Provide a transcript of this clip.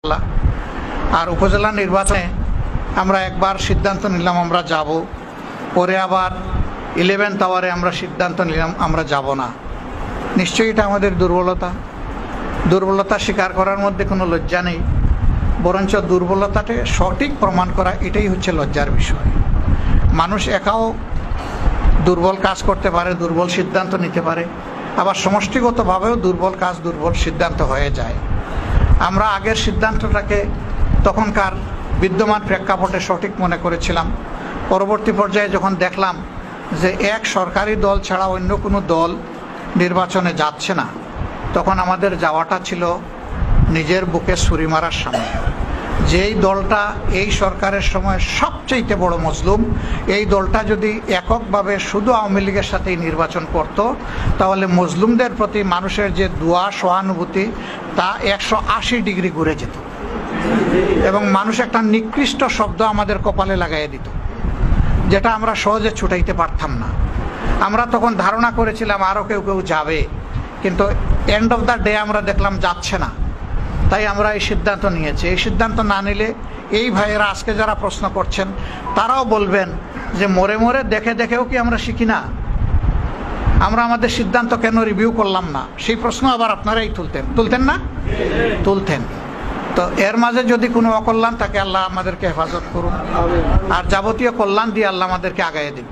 ইনশাআল্লাহ। আর উপজেলা নির্বাচনে আমরা একবার সিদ্ধান্ত নিলাম আমরা যাব, পরে আবার 11th আওয়ারে আমরা সিদ্ধান্ত নিলাম আমরা যাব না। নিশ্চয়ই এটা আমাদের দুর্বলতা স্বীকার করার মধ্যে কোনো লজ্জা নেই, বরঞ্চ দুর্বলতাকে সঠিক প্রমাণ করা এটাই হচ্ছে লজ্জার বিষয়। মানুষ একাও দুর্বল কাজ করতে পারে, দুর্বল সিদ্ধান্ত নিতে পারে, আবার সমষ্টিগতভাবেও দুর্বল কাজ দুর্বল সিদ্ধান্ত হয়ে যায়। আমরা আগের সিদ্ধান্তটাকে তখনকার বিদ্যমান প্রেক্ষাপটে সঠিক মনে করেছিলাম। পরবর্তী পর্যায়ে যখন দেখলাম যে এক সরকারি দল ছাড়া অন্য কোনো দল নির্বাচনে যাচ্ছে না, তখন আমাদের যাওয়াটা ছিল নিজের বুকে ছুরি মারার সামনে। যেই দলটা এই সরকারের সময় সবচেয়ে বড় মজলুম, এই দলটা যদি এককভাবে শুধু আওয়ামী লীগের সাথেই নির্বাচন করত, তাহলে মজলুমদের প্রতি মানুষের যে দোয়া সহানুভূতি তা 180 ডিগ্রি ঘুরে যেত এবং মানুষ একটা নিকৃষ্ট শব্দ আমাদের কপালে লাগাইয়ে দিত, যেটা আমরা সহজে ছুটাইতে পারতাম না। আমরা তখন ধারণা করেছিলাম আরও কেউ কেউ যাবে, কিন্তু এন্ড অফ দ্য ডে আমরা দেখলাম যাচ্ছে না। তাই আমরা এই সিদ্ধান্ত নিয়েছি। এই সিদ্ধান্ত না নিলে এই ভাইয়েরা আজকে যারা প্রশ্ন করছেন তারাও বলবেন যে মরে মরে দেখে দেখেও কি আমরা শিখি না, আমরা আমাদের সিদ্ধান্ত কেন রিভিউ করলাম না, সেই প্রশ্ন আবার আপনারাই তুলতেন না? তুলতেন। তো এর মাঝে যদি কোনো অকল্যাণ থাকে আল্লাহ আমাদেরকে হেফাজত করুন, আর যাবতীয় কল্যাণ দিয়ে আল্লাহ আমাদেরকে আগাইয়ে দিন।